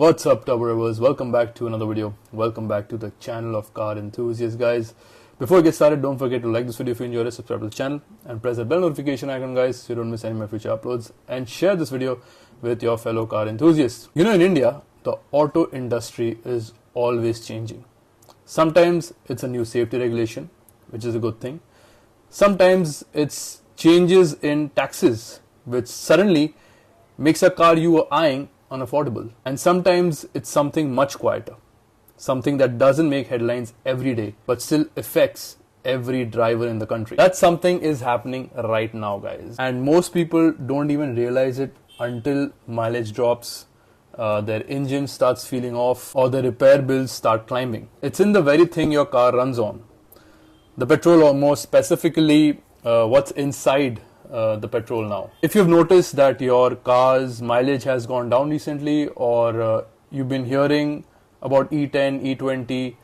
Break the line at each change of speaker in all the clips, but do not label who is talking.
What's up, Tubberers? Welcome back to another video. Welcome back to the channel of car enthusiasts, guys. Before we get started, don't forget to like this video if you enjoyed it, subscribe to the channel, and press the bell notification icon, guys, so you don't miss any of my future uploads. And share this video with your fellow car enthusiasts. You know, in India, the auto industry is always changing. Sometimes it's a new safety regulation, which is a good thing. Sometimes it's changes in taxes, which suddenly makes a car you were eyeing unaffordable. And sometimes it's something much quieter, something that doesn't make headlines every day but still affects every driver in the country. That something is happening right now, guys, and most people don't even realize it until mileage drops, their engine starts feeling off, or the repair bills start climbing. It's in the very thing your car runs on, the petrol, or more specifically what's inside the petrol now. If you've noticed that your car's mileage has gone down recently, or you've been hearing about E10, E20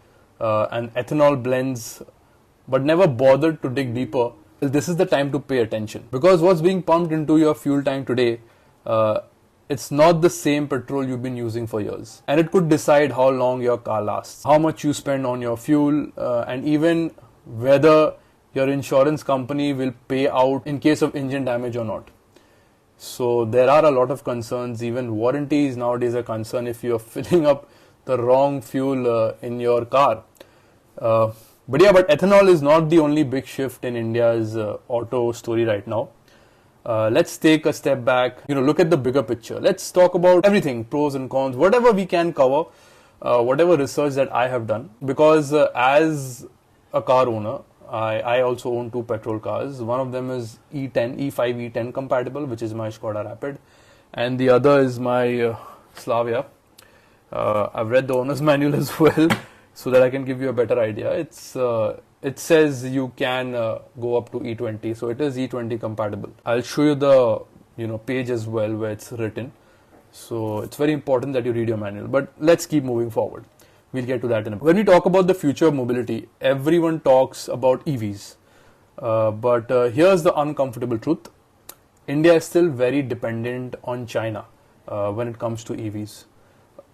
and ethanol blends but never bothered to dig deeper, this is the time to pay attention, because what's being pumped into your fuel tank today, it's not the same petrol you've been using for years, and it could decide how long your car lasts, how much you spend on your fuel, and even whether your insurance company will pay out in case of engine damage or not. So there are a lot of concerns. Even warranties nowadays are concerned if you're filling up the wrong fuel in your car. But ethanol is not the only big shift in India's auto story right now. Let's take a step back, look at the bigger picture. Let's talk about everything, pros and cons, whatever we can cover, whatever research that I have done, because as a car owner, I also own two petrol cars. One of them is E5 E10 compatible, which is my Skoda Rapid, and the other is my Slavia. I've read the owner's manual as well, so that I can give you a better idea. It says you can go up to E20, so it is E20 compatible. I'll show you the page as well where it's written. So it's very important that you read your manual. But let's keep moving forward. We'll get to that in a bit. When we talk about the future of mobility, everyone talks about EVs. But here's the uncomfortable truth. India is still very dependent on China when it comes to EVs.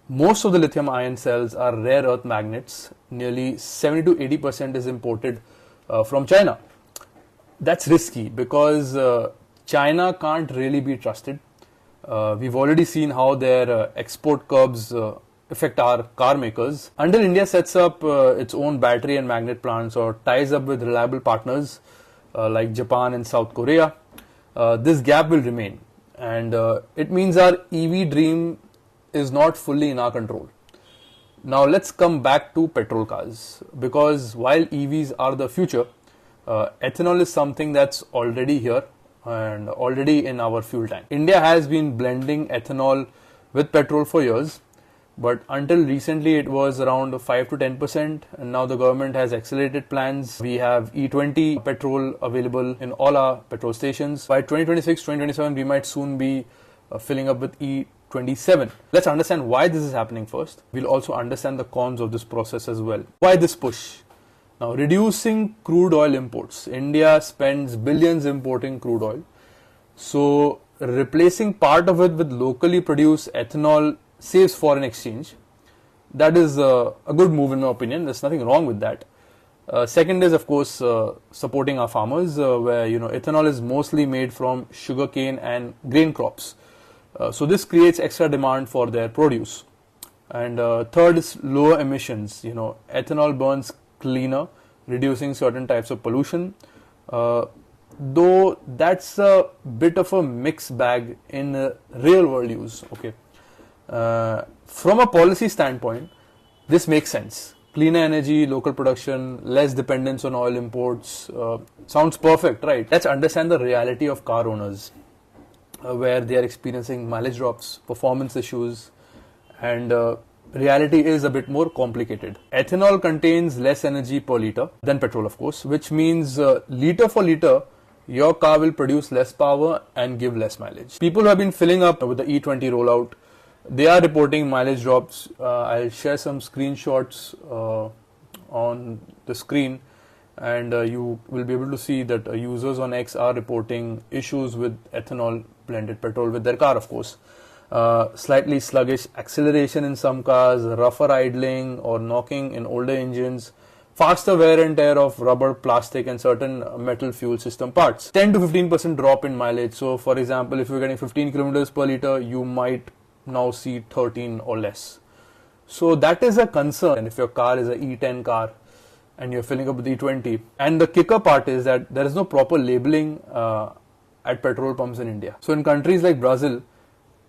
Most of the lithium ion cells are rare earth magnets. Nearly 70 to 80% is imported from China. That's risky because China can't really be trusted. We've already seen how their export curbs affect our car makers. Until India sets up its own battery and magnet plants or ties up with reliable partners like Japan and South Korea, this gap will remain, and it means our EV dream is not fully in our control. Now let's come back to petrol cars, because while EVs are the future, ethanol is something that's already here and already in our fuel tank. India has been blending ethanol with petrol for years, but until recently it was around 5 to 10%, and now the government has accelerated plans. We have E20 petrol available in all our petrol stations. By 2026, 2027, we might soon be filling up with E27. Let's understand why this is happening first. We'll also understand the cons of this process as well. Why this push? Now, reducing crude oil imports. India spends billions importing crude oil. So replacing part of it with locally produced ethanol saves foreign exchange. That is a good move in my opinion. There's nothing wrong with that. Second is, of course, supporting our farmers, where ethanol is mostly made from sugarcane and grain crops. So this creates extra demand for their produce. And third is lower emissions. Ethanol burns cleaner, reducing certain types of pollution. Though that's a bit of a mixed bag in real world use. Okay. From a policy standpoint, this makes sense. Cleaner energy, local production, less dependence on oil imports. Sounds perfect, right? Let's understand the reality of car owners, where they are experiencing mileage drops, performance issues, and reality is a bit more complicated. Ethanol contains less energy per liter than petrol, of course, which means liter for liter, your car will produce less power and give less mileage. People who have been filling up with the E20 rollout, they are reporting mileage drops. I'll share some screenshots on the screen, and you will be able to see that users on X are reporting issues with ethanol blended petrol with their car, of course. slightly sluggish acceleration in some cars, rougher idling or knocking in older engines, faster wear and tear of rubber, plastic and certain metal fuel system parts. 10 to 15% drop in mileage. So for example, if you're getting 15 kilometers per liter, you might now see 13 or less. So that is a concern. And if your car is a E10 car and you're filling up with E20, and the kicker part is that there is no proper labeling at petrol pumps in India. So in countries like Brazil,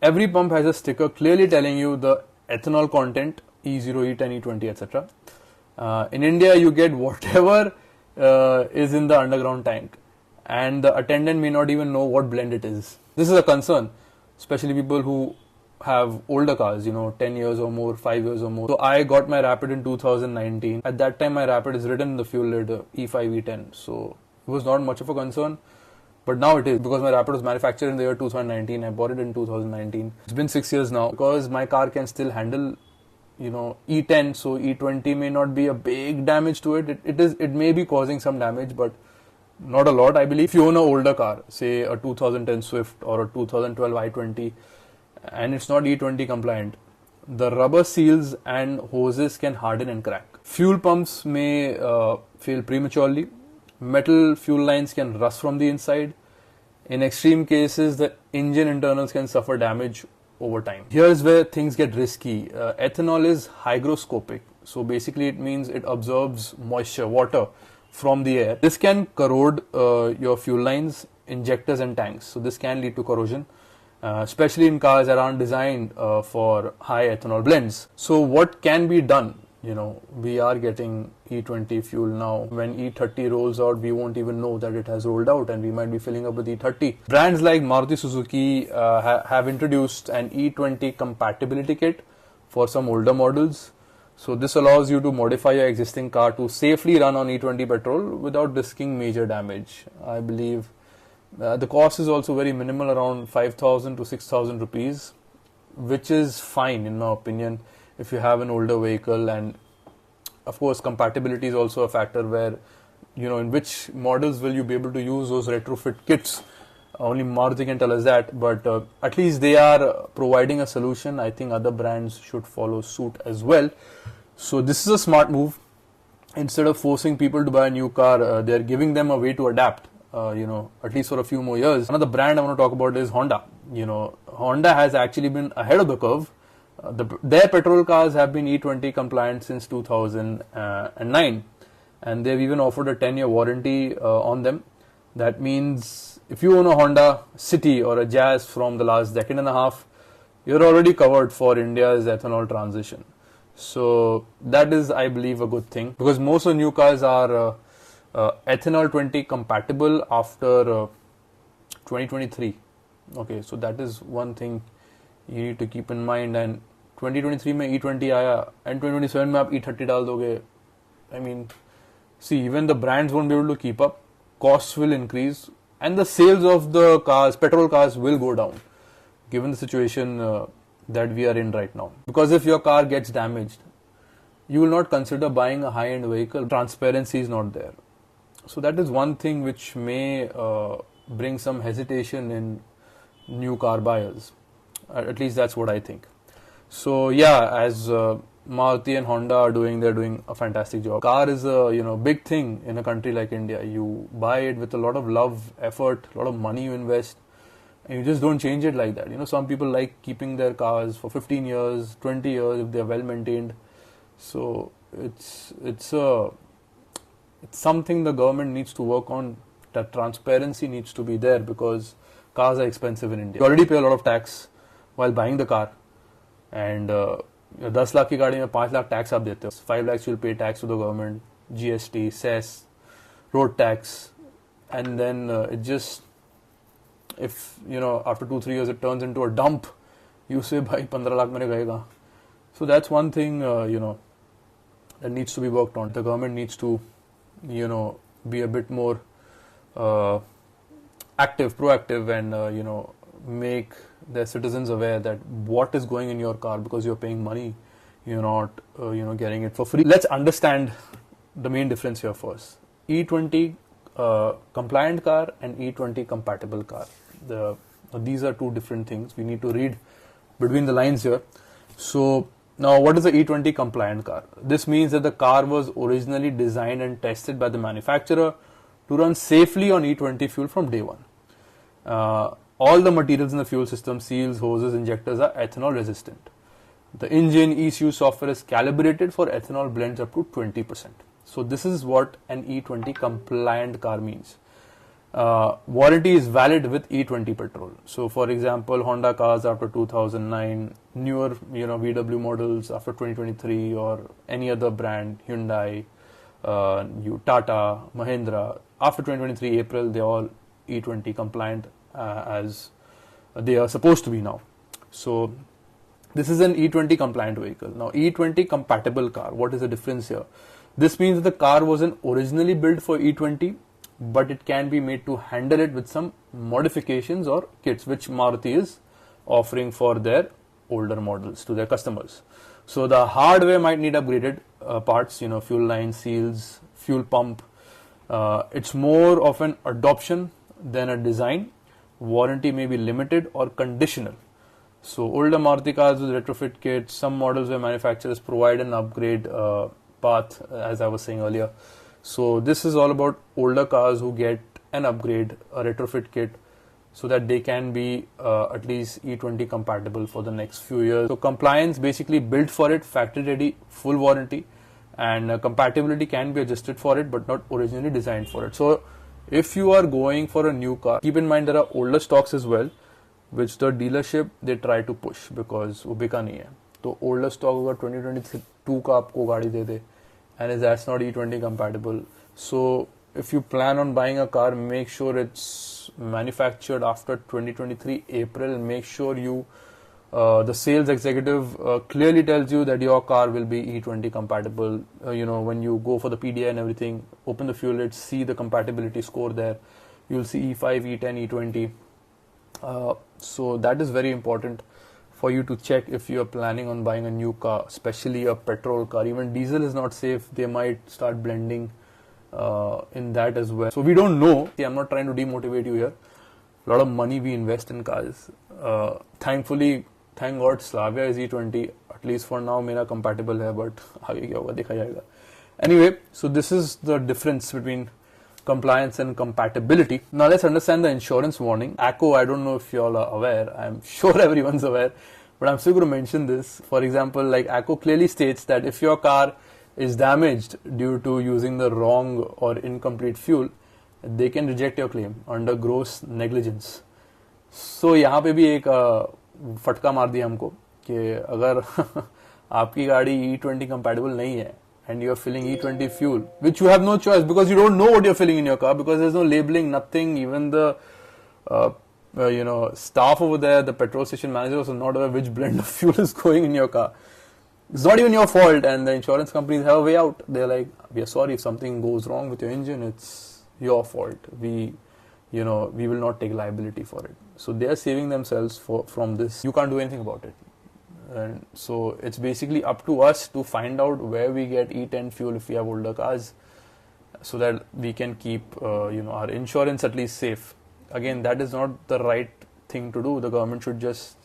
every pump has a sticker clearly telling you the ethanol content, E0, E10, E20, etc. In India, you get whatever is in the underground tank, and the attendant may not even know what blend it is. This is a concern, especially people who have older cars, 10 years or more, 5 years or more. So I got my Rapid in 2019. At that time, my Rapid is written in the fuel lid E5, E10. So it was not much of a concern. But now it is, because my Rapid was manufactured in the year 2019. I bought it in 2019. It's been 6 years now. Because my car can still handle, E10, so E20 may not be a big damage to it. It may be causing some damage, but not a lot, I believe. If you own an older car, say a 2010 Swift or a 2012 i20, and it's not E20 compliant, the rubber seals and hoses can harden and crack. Fuel pumps may fail prematurely. Metal fuel lines can rust from the inside. In extreme cases, the engine internals can suffer damage over time. Here's where things get risky. Ethanol is hygroscopic. So basically it means it absorbs moisture, water from the air. This can corrode your fuel lines, injectors and tanks. So this can lead to corrosion, especially in cars that aren't designed for high ethanol blends. So what can be done? We are getting E20 fuel now. When E30 rolls out, we won't even know that it has rolled out, and we might be filling up with E30. Brands like Maruti Suzuki have introduced an E20 compatibility kit for some older models. So this allows you to modify your existing car to safely run on E20 petrol without risking major damage. I believe the cost is also very minimal, around 5,000 to 6,000 rupees, which is fine in my opinion if you have an older vehicle. And of course compatibility is also a factor where, in which models will you be able to use those retrofit kits. Only Maruti can tell us that, but at least they are providing a solution. I think other brands should follow suit as well. So this is a smart move. Instead of forcing people to buy a new car, they are giving them a way to adapt, at least for a few more years. Another brand I want to talk about is Honda. Honda has actually been ahead of the curve. Their petrol cars have been E20 compliant since 2009, and they've even offered a 10-year warranty on them. That means if you own a Honda City or a Jazz from the last decade and a half, you're already covered for India's ethanol transition. So that is, I believe, a good thing, because most of the new cars are ethanol 20 compatible after 2023. Okay, so that is one thing you need to keep in mind. And 2023 में E20 आया, and 2027 में आप E30 डाल दोगे. I mean, see, even the brands won't be able to keep up. Costs will increase, and the sales of the cars, petrol cars, will go down, given the situation that we are in right now. Because if your car gets damaged, you will not consider buying a high-end vehicle. Transparency is not there. So that is one thing which may bring some hesitation in new car buyers. At least that's what I think. So yeah, as Maruti and Honda are doing, they're doing a fantastic job. Car is a big thing in a country like India. You buy it with a lot of love, effort, a lot of money you invest, and you just don't change it like that. Some people like keeping their cars for 15 years, 20 years if they're well maintained. So it's something the government needs to work on. That transparency needs to be there, because cars are expensive in India. You already pay a lot of tax while buying the car, and 10 lakh की गाड़ी में 5 lakh tax आप देते हो. 5 lakhs you'll pay tax to the government, GST, cess, road tax, and then it just, if after 2-3 years it turns into a dump, you say bhai 15 lakh मेरे गए कहाँ. So that's one thing that needs to be worked on. The government needs to be a bit more active, proactive, and make their citizens aware that what is going in your car, because you're paying money, you're not getting it for free. Let's understand the main difference here first. E20 compliant car and E20 compatible car. These are two different things. We need to read between the lines here. So now what is the E20 compliant car? This means that the car was originally designed and tested by the manufacturer to run safely on E20 fuel from day one. All the materials in the fuel system, seals, hoses, injectors are ethanol resistant. The engine ECU software is calibrated for ethanol blends up to 20%. So this is what an E20 compliant car means. Warranty is valid with E20 petrol. So for example, Honda cars after 2009, newer VW models after 2023, or any other brand, Hyundai, Tata, Mahindra, after 2023 April, they all E20 compliant as they are supposed to be now. So this is an E20 compliant vehicle. Now E20 compatible car, what is the difference here? This means that the car wasn't originally built for E20, but it can be made to handle it with some modifications or kits which Maruti is offering for their older models to their customers. So the hardware might need upgraded parts, fuel line, seals, fuel pump. It's more of an adoption than a design. Warranty may be limited or conditional. So older Maruti cars with retrofit kits, some models where manufacturers provide an upgrade path, as I was saying earlier. So this is all about older cars who get an upgrade, a retrofit kit, so that they can be at least E20 compatible for the next few years. So compliance basically built for it, factory ready, full warranty, and compatibility can be adjusted for it, but not originally designed for it. So if you are going for a new car, keep in mind there are older stocks as well, which the dealership they try to push because वो बिका नहीं है. तो older stock अगर 2022 का आपको गाड़ी दे दे, and that's not E20 compatible. So if you plan on buying a car, make sure it's manufactured after 2023 April. Make sure the sales executive clearly tells you that your car will be E20 compatible. When you go for the PDI and everything, open the fuel lid, see the compatibility score there. You'll see E5, E10, E20. So that is very important for you to check if you are planning on buying a new car, especially a petrol car. Even diesel is not safe. They might start blending in that as well. So we don't know. See, I'm not trying to demotivate you here. A lot of money we invest in cars. Thankfully, thank God, Slavia is E20. At least for now, मेरा compatible है, but आगे क्या होगा देखा जाएगा. Anyway, so this is the difference between compliance and compatibility. Now let's understand the insurance warning. ACO, I don't know if you all are aware. I'm sure everyone's aware, but I'm still going to mention this. For example, like ACO clearly states that if your car is damaged due to using the wrong or incomplete fuel, they can reject your claim under gross negligence. So यहाँ पे भी एक फटका मार दिया हमको कि अगर आपकी गाड़ी E20 compatible नहीं है, and you're filling E20 fuel, which you have no choice because you don't know what you're filling in your car because there's no labeling, nothing. Even the staff over there, the petrol station manager, was not aware which blend of fuel is going in your car. It's not even your fault, and the insurance companies have a way out. They're like, we are sorry if something goes wrong with your engine, it's your fault. We will not take liability for it. So they are saving themselves from this. You can't do anything about it. And so it's basically up to us to find out where we get E10 fuel if we have older cars, so that we can keep our insurance at least safe. Again, that is not the right thing to do. The government should just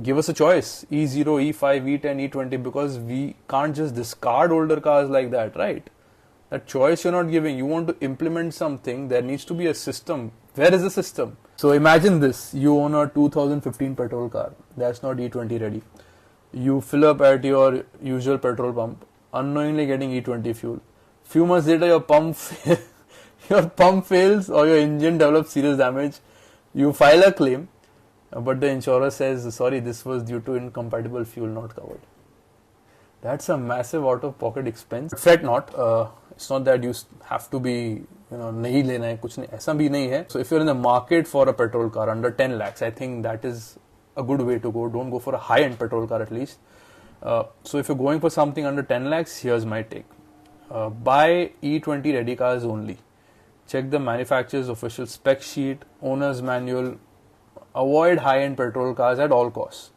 give us a choice: E0, E5, E10, E20, because we can't just discard older cars like that, right? That choice you're not giving. You want to implement something, there needs to be a system. Where is the system? So imagine this: you own a 2015 petrol car that's not E20 ready. You fill up at your usual petrol pump, unknowingly getting E20 fuel. Few months later, your pump fails or your engine develops serious damage. You file a claim, but the insurer says, sorry, this was due to incompatible fuel, not covered. That's a massive out-of-pocket expense. But fret not. It's not that you have to be, नहीं लेना है, कुछ नहीं, ऐसा भी नहीं है. So if you're in the market for a petrol car under 10 lakhs, I think that is a good way to go. Don't go for a high-end petrol car at least. So if you're going for something under 10 lakhs, here's my take. Buy E20 ready cars only. Check the manufacturer's official spec sheet, owner's manual. Avoid high-end petrol cars at all costs,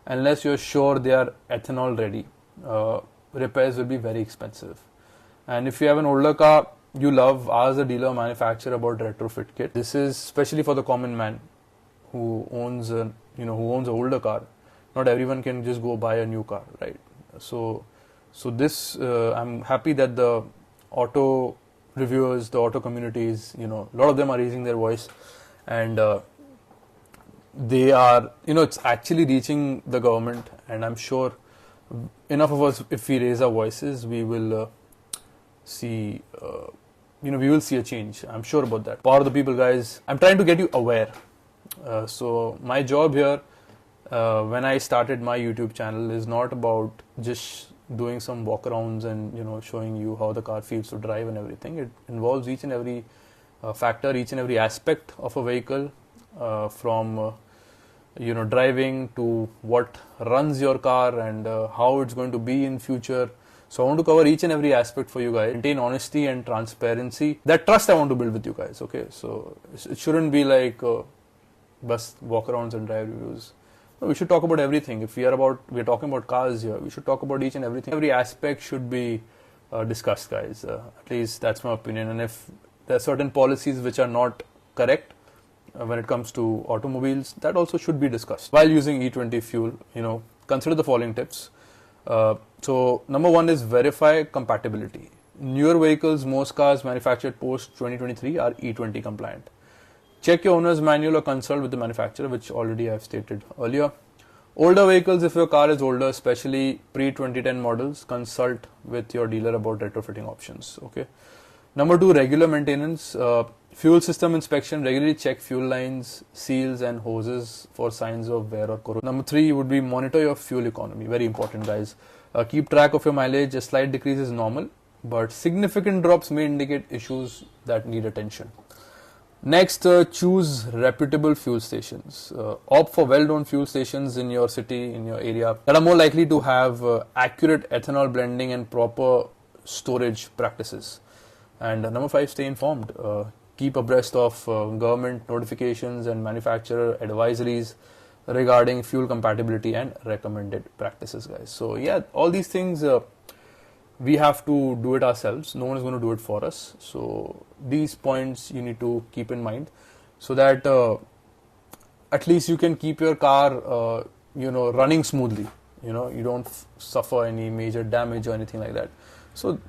unless you're sure they are ethanol ready. Repairs will be very expensive. And if you have an older car you love, ask the dealer or manufacturer about retrofit kit. This is especially for the common man who owns an who owns an older car, not everyone can just go buy a new car, right? So this, I'm happy that the auto reviewers, the auto communities, a lot of them are raising their voice, and they are, it's actually reaching the government, and I'm sure enough of us, if we raise our voices, we will see, we will see a change. I'm sure about that. Power of the people, guys. I'm trying to get you aware. So my job here, when I started my YouTube channel, is not about just doing some walkarounds and showing you how the car feels to drive and everything. It involves each and every factor, each and every aspect of a vehicle, from driving to what runs your car and how it's going to be in future. So I want to cover each and every aspect for you guys, maintain honesty and transparency. That trust I want to build with you guys. Okay, so it shouldn't be like bus walkarounds and drive reviews. No, we should talk about everything. If we're talking about cars here, we should talk about each and everything. Every aspect should be discussed, guys. At least that's my opinion. And if there are certain policies which are not correct when it comes to automobiles, that also should be discussed. While using E20 fuel, consider the following tips. So number one is verify compatibility. Newer vehicles, most cars manufactured post 2023 are E20 compliant. Check your owner's manual or consult with the manufacturer, which already I've stated earlier. Older vehicles, if your car is older, especially pre-2010 models, consult with your dealer about retrofitting options. Okay. Number two, regular maintenance. Fuel system inspection. Regularly check fuel lines, seals and hoses for signs of wear or corrosion. Number three would be monitor your fuel economy. Very important, guys. Keep track of your mileage. A slight decrease is normal, but significant drops may indicate issues that need attention. Next, choose reputable fuel stations. Opt for well-known fuel stations in your city, in your area, that are more likely to have accurate ethanol blending and proper storage practices. And number five, stay informed. Keep abreast of government notifications and manufacturer advisories regarding fuel compatibility and recommended practices, guys. So yeah, all these things we have to do it ourselves. No one is going to do it for us. So these points you need to keep in mind, so that at least you can keep your car running smoothly. You don't suffer any major damage or anything like that. So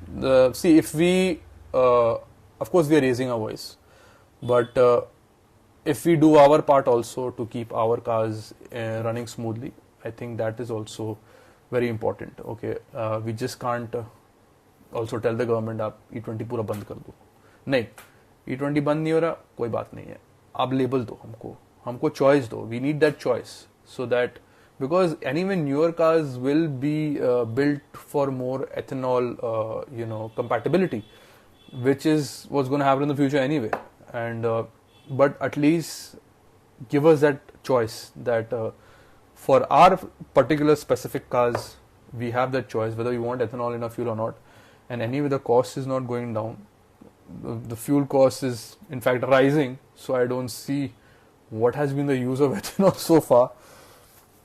see, if we of course we are raising our voice, but if we do our part also to keep our cars running smoothly, I think that is also very important. Okay, we just can't also tell the government आप E20 पूरा बंद कर दो. नहीं, E20 बंद नहीं हो रहा, कोई बात नहीं है. आप लेबल दो हमको choice दो. We need that choice, so that, because anyway newer cars will be built for more ethanol compatibility, which is what's going to happen in the future anyway. And but at least give us that choice, that for our particular specific cars, we have that choice whether we want ethanol in our fuel or not. And anyway, the cost is not going down. The fuel cost is in fact rising. So I don't see what has been the use of ethanol so far.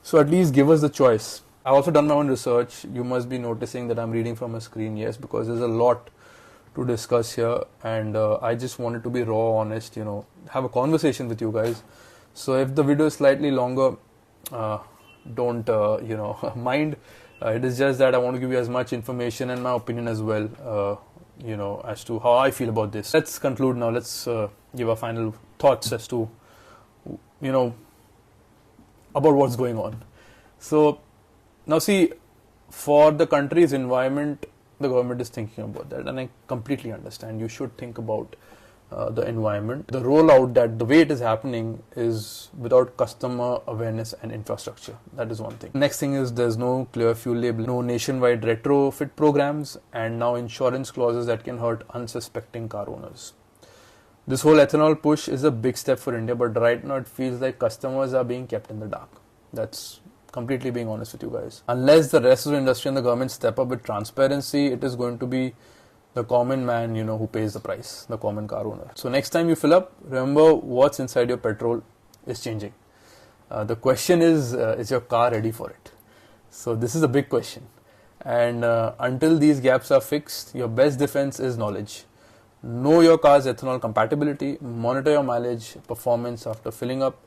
So at least give us the choice. I've also done my own research. You must be noticing that I'm reading from a screen, yes, because there's a lot to discuss here, and I just wanted to be raw, honest, have a conversation with you guys. So if the video is slightly longer, don't mind. It is just that I want to give you as much information and my opinion as well, as to how I feel about this. Let's conclude now. Let's give our final thoughts as to about what's going on. So now see, for the country's environment, the government is thinking about that, and I completely understand. You should think about the environment. The rollout, that the way it is happening is without customer awareness and infrastructure. That is one thing. Next thing is there's no clear fuel label, no nationwide retrofit programs, and now insurance clauses that can hurt unsuspecting car owners. This whole ethanol push is a big step for India, but right now it feels like customers are being kept in the dark. That's completely being honest with you guys. Unless the rest of the industry and the government step up with transparency, it is going to be the common man, who pays the price, the common car owner. So next time you fill up, remember what's inside your petrol is changing. The question is your car ready for it? So this is a big question. And until these gaps are fixed, your best defense is knowledge. Know your car's ethanol compatibility, monitor your mileage, performance after filling up,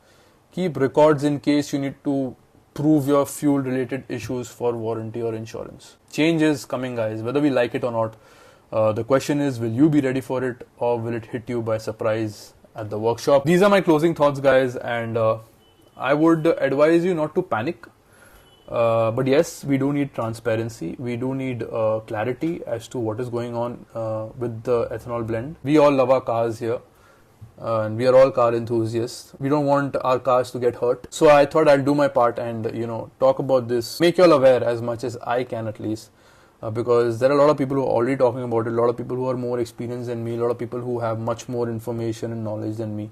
keep records in case you need to prove your fuel related issues for warranty or insurance. Change is coming, guys, whether we like it or not. The question is, will you be ready for it, or will it hit you by surprise at the workshop? These are my closing thoughts, guys, and I would advise you not to panic. But yes, we do need transparency. We do need clarity as to what is going on with the ethanol blend. We all love our cars here. And we are all car enthusiasts. We don't want our cars to get hurt. So I thought I'll do my part and, talk about this, make you all aware as much as I can at least. Because there are a lot of people who are already talking about it, a lot of people who are more experienced than me, a lot of people who have much more information and knowledge than me.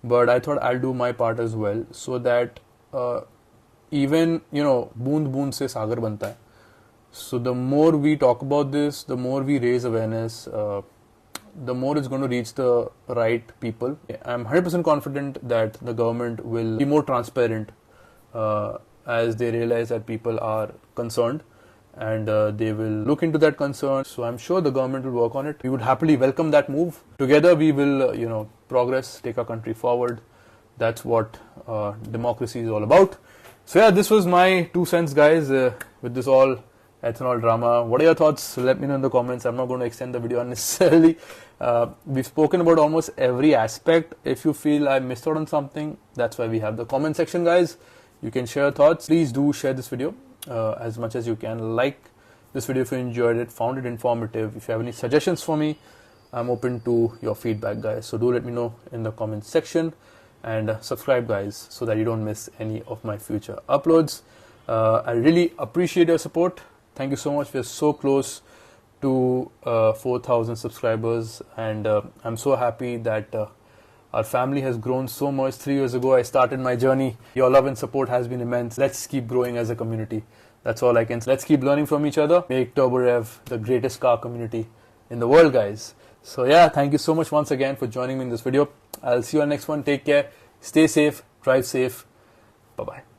But I thought I'll do my part as well, so that even, boond boond se sagar banta hai. So the more we talk about this, the more we raise awareness, the more it's going to reach the right people. I'm 100% confident that the government will be more transparent as they realize that people are concerned, and they will look into that concern. So I'm sure the government will work on it. We would happily welcome that move. Together we will, progress, take our country forward. That's what democracy is all about. So yeah, this was my 2 cents, guys, with this all ethanol drama. What are your thoughts? Let me know in the comments. I'm not going to extend the video unnecessarily. We've spoken about almost every aspect. If you feel I missed out on something, that's why we have the comment section, guys. You can share your thoughts. Please do share this video as much as you can. Like this video if you enjoyed it, found it informative. If you have any suggestions for me, I'm open to your feedback, guys. So do let me know in the comment section, and subscribe, guys, so that you don't miss any of my future uploads. I really appreciate your support. Thank you so much. We're so close to 4,000 subscribers, and I'm so happy that our family has grown so much. 3 years ago I started my journey. Your love and support has been immense. Let's keep growing as a community. That's all I can say. Let's keep learning from each other. Make Turbo Rev the greatest car community in the world, guys. So yeah, thank you so much once again for joining me in this video. I'll see you on the next one. Take care, stay safe, drive safe. Bye bye.